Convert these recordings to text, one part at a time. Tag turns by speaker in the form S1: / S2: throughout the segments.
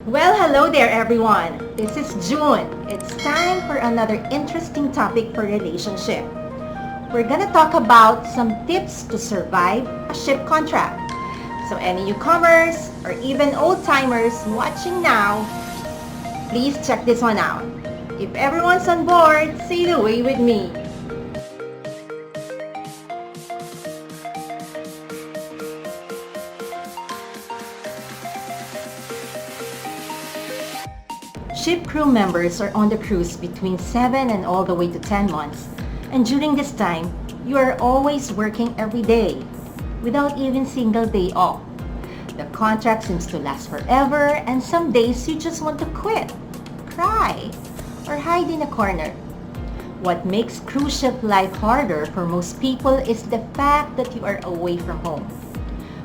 S1: Well, hello there everyone. This is June. It's time for another interesting topic for relationship. We're gonna talk about some tips to survive a ship contract. So any newcomers or even old-timers watching now, please check this one out. If everyone's on board, sail away with me. Ship crew members are on the cruise between 7 and all the way to 10 months. And during this time, you are always working every day without even single day off. The contract seems to last forever and some days you just want to quit, cry, or hide in a corner. What makes cruise ship life harder for most people is the fact that you are away from home.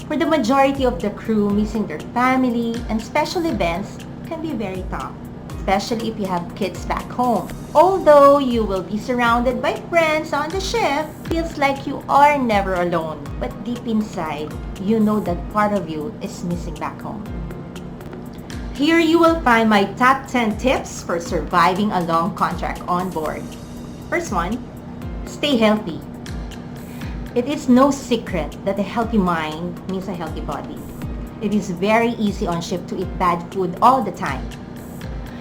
S1: For the majority of the crew, missing their family and special events can be very tough, especially if you have kids back home. Although you will be surrounded by friends on the ship, feels like you are never alone. But deep inside, you know that part of you is missing back home. Here you will find my top 10 tips for surviving a long contract on board. First one, stay healthy. It is no secret that a healthy mind means a healthy body. It is very easy on ship to eat bad food all the time,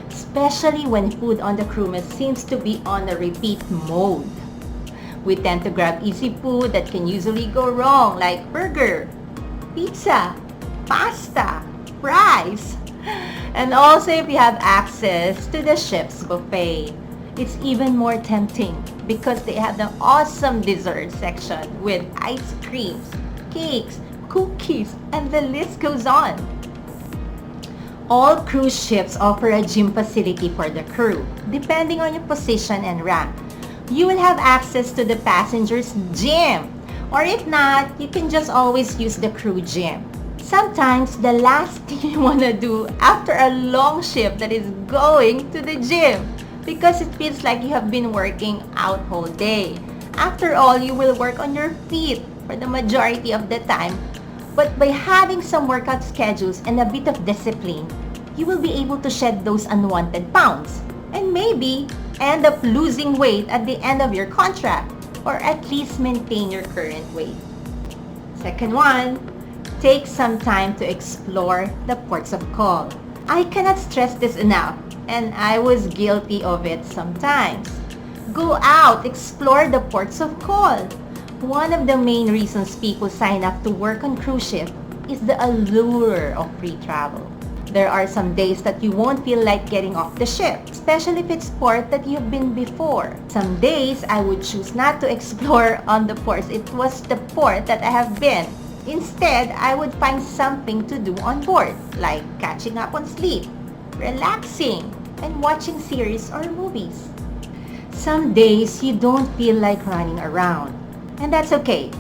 S1: especially when food on the crewmate seems to be on a repeat mode. We tend to grab easy food that can usually go wrong, like burger, pizza, pasta, fries. And also if you have access to the ship's buffet, it's even more tempting because they have the awesome dessert section with ice creams, cakes, cookies, and the list goes on. All cruise ships offer a gym facility for the crew. Depending on your position and rank, you will have access to the passengers' gym. Or if not, you can just always use the crew gym. Sometimes the last thing you want to do after a long shift that is going to the gym, because it feels like you have been working out whole day. After all, you will work on your feet for the majority of the time. But by having some workout schedules and a bit of discipline, you will be able to shed those unwanted pounds and maybe end up losing weight at the end of your contract, or at least maintain your current weight. Second one, take some time to explore the ports of call. I cannot stress this enough, and I was guilty of it sometimes. Go out, explore the ports of call. One of the main reasons people sign up to work on cruise ship is the allure of free travel. There are some days that you won't feel like getting off the ship, especially if it's port that you've been before. Some days I would choose not to explore on the ports. It was the port that I have been. Instead, I would find something to do on board, like catching up on sleep, relaxing, and watching series or movies. Some days you don't feel like running around, and that's okay.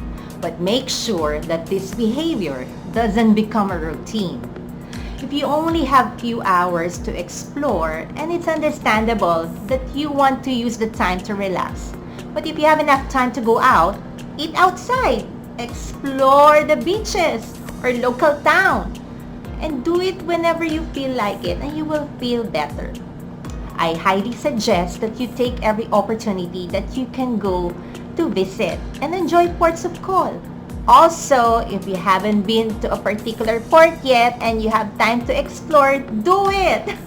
S1: But make sure that this behavior doesn't become a routine. If you only have few hours to explore, and it's understandable that you want to use the time to relax. But if you have enough time to go out, eat outside, explore the beaches or local town, and do it whenever you feel like it, and you will feel better. I highly suggest that you take every opportunity that you can go to visit and enjoy ports of call. Also, if you haven't been to a particular port yet and you have time to explore, do it!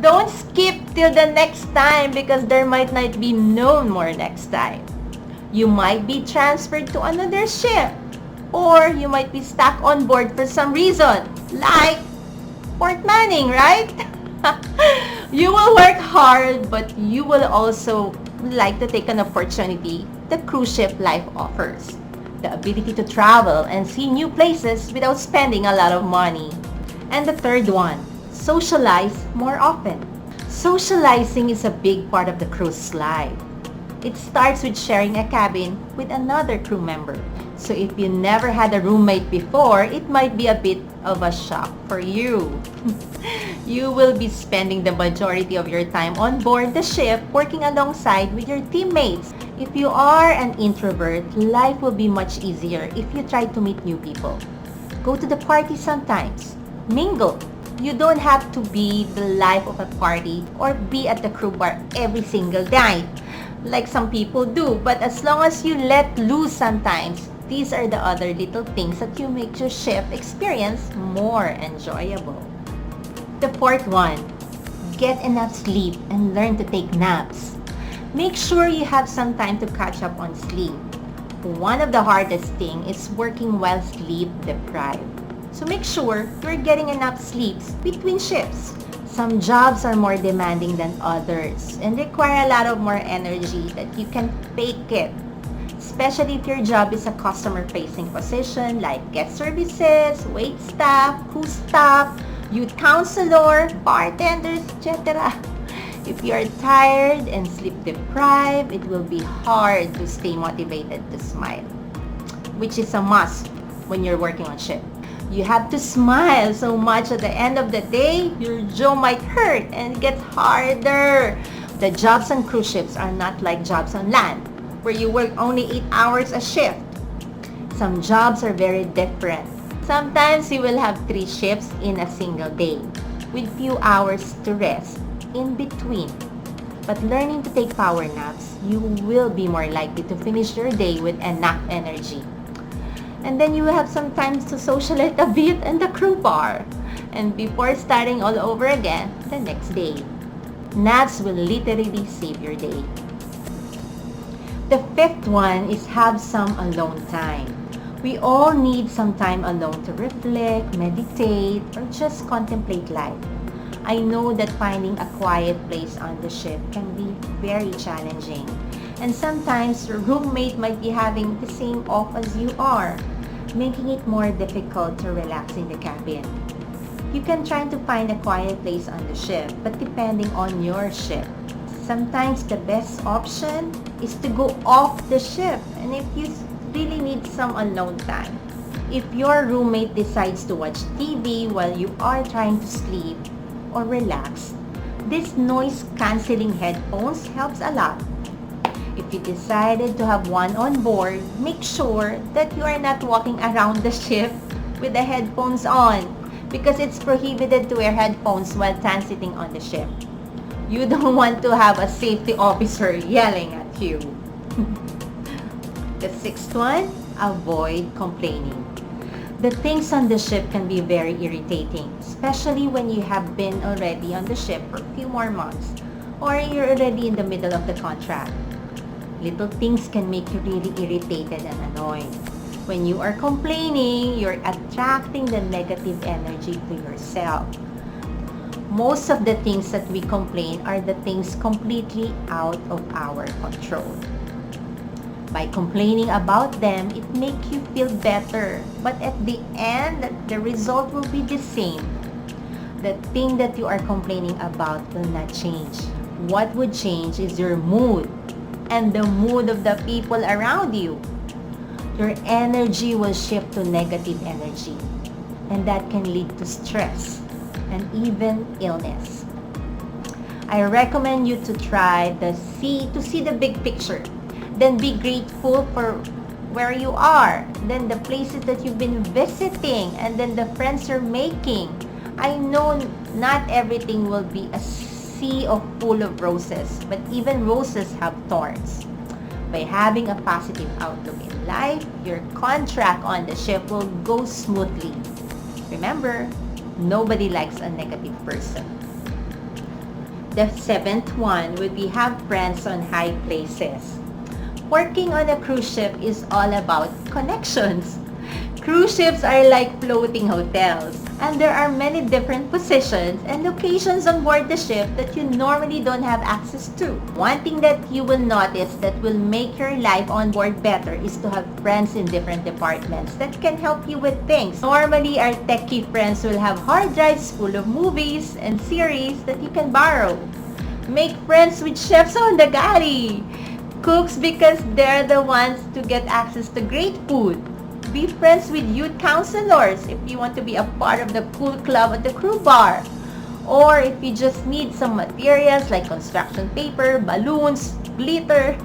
S1: Don't skip till the next time because there might not be no more next time. You might be transferred to another ship, or you might be stuck on board for some reason, like port manning, right? You will work hard, but you will also like to take an opportunity the cruise ship life offers. The ability to travel and see new places without spending a lot of money. And the third one, socialize more often. Socializing is a big part of the cruise life. It starts with sharing a cabin with another crew member. So if you never had a roommate before, it might be a bit of a shock for you. You will be spending the majority of your time on board the ship working alongside with your teammates. If you are an introvert, life will be much easier if you try to meet new people. Go to the party sometimes, mingle, You don't have to be the life of a party or be at the crew bar every single night, like some people do. But as long as you let loose sometimes, these are the other little things that you make your shift experience more enjoyable. The fourth one, get enough sleep and learn to take naps. Make sure you have some time to catch up on sleep. One of the hardest things is working while sleep deprived. So make sure you're getting enough sleeps between shifts. Some jobs are more demanding than others and require a lot of more energy that you can fake it. Especially if your job is a customer-facing position like guest services, wait staff, crew staff, youth counselor, bartenders, etc. If you are tired and sleep deprived, it will be hard to stay motivated to smile, which is a must when you're working on shift. You have to smile so much at the end of the day, your jaw might hurt and it gets harder. The jobs on cruise ships are not like jobs on land, where you work only 8 hours a shift. Some jobs are very different. Sometimes you will have 3 shifts in a single day, with few hours to rest in between. But learning to take power naps, you will be more likely to finish your day with enough energy. And then you will have some time to socialize a bit in the crew bar, and before starting all over again the next day. Naps will literally save your day. The fifth one is have some alone time. We all need some time alone to reflect, meditate, or just contemplate life. I know that finding a quiet place on the ship can be very challenging. And sometimes your roommate might be having the same off as you are, making it more difficult to relax in the cabin. You can try to find a quiet place on the ship, but depending on your ship. Sometimes the best option is to go off the ship, and if you really need some alone time. If your roommate decides to watch TV while you are trying to sleep or relax, this noise-canceling headphones helps a lot. If you decided to have one on board, make sure that you are not walking around the ship with the headphones on, because it's prohibited to wear headphones while transiting on the ship. You don't want to have a safety officer yelling at you. The sixth one, avoid complaining. The things on the ship can be very irritating, especially when you have been already on the ship for a few more months or you're already in the middle of the contract. Little things can make you really irritated and annoyed. When you are complaining, you're attracting the negative energy to yourself. Most of the things that we complain are the things completely out of our control. By complaining about them, it makes you feel better. But at the end, the result will be the same. The thing that you are complaining about will not change. What would change is your mood and the mood of the people around you. Your energy will shift to negative energy, and that can lead to stress and even illness. I recommend you to try to see the big picture. Then be grateful for where you are, then the places that you've been visiting, and then the friends you're making. I know not everything will be a sea of full of roses, but even roses have thorns. By having a positive outlook in life, your contract on the ship will go smoothly. Remember, nobody likes a negative person. The seventh one would be have friends on high places. Working on a cruise ship is all about connections. Cruise ships are like floating hotels, and there are many different positions and locations on board the ship that you normally don't have access to. One thing that you will notice that will make your life on board better is to have friends in different departments that can help you with things. Normally, our techie friends will have hard drives full of movies and series that you can borrow. Make friends with chefs on the galley. Cooks, because they're the ones to get access to great food. Be friends with youth counselors if you want to be a part of the cool club at the crew bar. Or if you just need some materials like construction paper, balloons, glitter.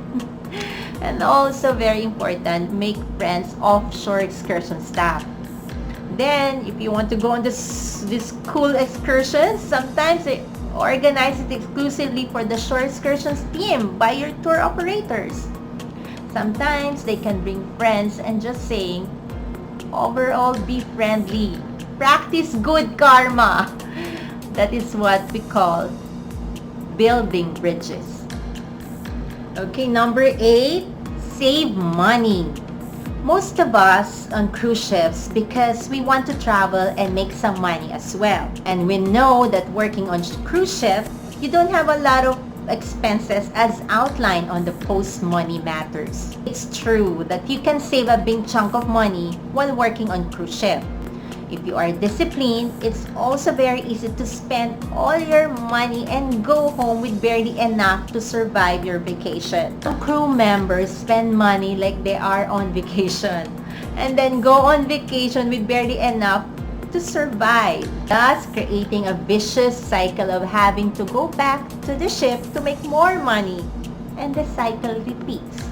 S1: And also very important, make friends offshore excursion staff. then, if you want to go on this cool excursions, sometimes they organize it exclusively for the shore excursions team by your tour operators. Sometimes they can bring friends and just saying, overall, be friendly. Practice good karma. That is what we call building bridges. Okay, number 8, save money. Most of us on cruise ships because we want to travel and make some money as well. And we know that working on cruise ship, you don't have a lot of expenses as outlined on the post money matters. It's true that you can save a big chunk of money while working on cruise ship. If you are disciplined, it's also very easy to spend all your money and go home with barely enough to survive your vacation. Some crew members spend money like they are on vacation and then go on vacation with barely enough to survive, thus creating a vicious cycle of having to go back to the ship to make more money, and the cycle repeats.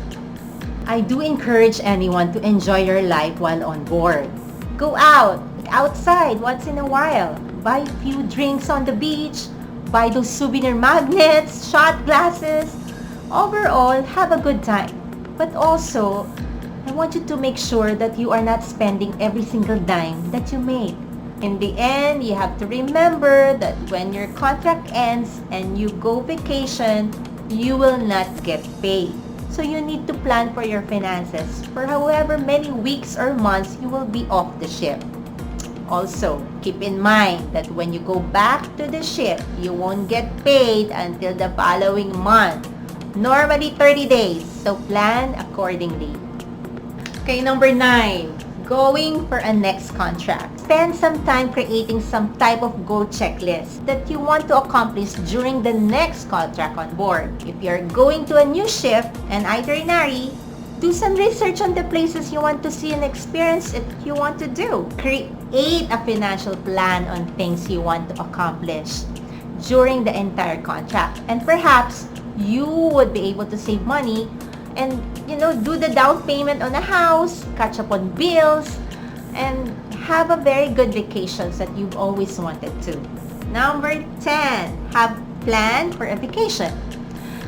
S1: I do encourage anyone to enjoy your life while on board. Go outside once in a while, buy a few drinks on the beach, buy those souvenir magnets, shot glasses. Overall, have a good time. But also, I want you to make sure that you are not spending every single dime that you make. In the end, you have to remember that when your contract ends and you go vacation, you will not get paid. So you need to plan for your finances for however many weeks or months you will be off the ship. Also, keep in mind that when you go back to the ship, you won't get paid until the following month. Normally 30 days, so plan accordingly. Okay, number 9. Going for a next contract. Spend some time creating some type of goal checklist that you want to accomplish during the next contract on board. If you're going to a new ship and itinerary, do some research on the places you want to see and experience it you want to do. Create a financial plan on things you want to accomplish during the entire contract. And perhaps you would be able to save money and, do the down payment on a house, catch up on bills, and have a very good vacations that you've always wanted to. Number 10, have planned for a vacation.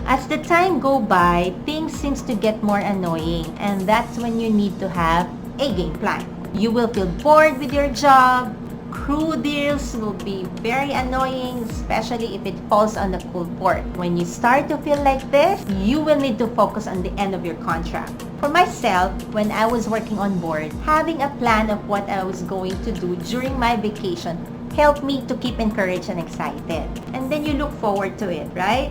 S1: As the time go by, things seems to get more annoying, and that's when you need to have a game plan. You will feel bored with your job. Crew deals will be very annoying, especially if it falls on the full port. When you start to feel like this, you will need to focus on the end of your contract. For myself, when I was working on board, having a plan of what I was going to do during my vacation helped me to keep encouraged and excited. And then you look forward to it, right?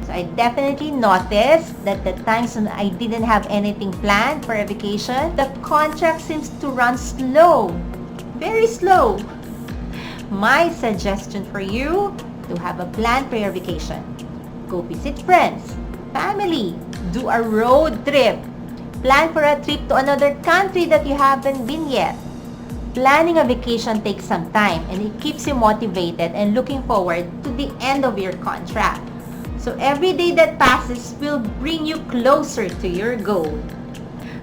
S1: So I definitely noticed that the times when I didn't have anything planned for a vacation, the contract seems to run slow. Very slow. My suggestion for you to have a plan for your vacation. Go visit friends, family, do a road trip. Plan for a trip to another country that you haven't been yet. Planning a vacation takes some time and it keeps you motivated and looking forward to the end of your contract. So every day that passes will bring you closer to your goal.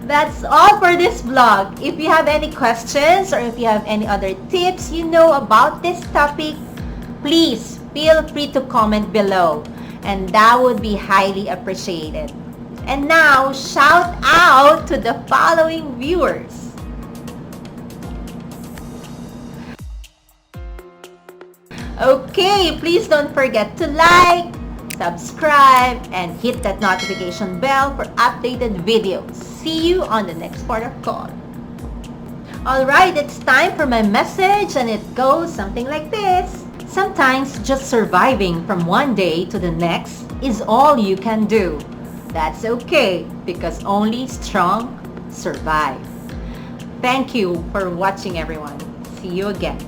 S1: That's all for this vlog. If you have any questions or if you have any other tips about this topic, please feel free to comment below, and that would be highly appreciated. And now, shout out to the following viewers. Okay, please don't forget to like, subscribe, and hit that notification bell for updated videos. See you on the next part of call. Alright, it's time for my message, and it goes something like this. Sometimes just surviving from one day to the next is all you can do. That's okay, because only strong survive. Thank you for watching, everyone. See you again.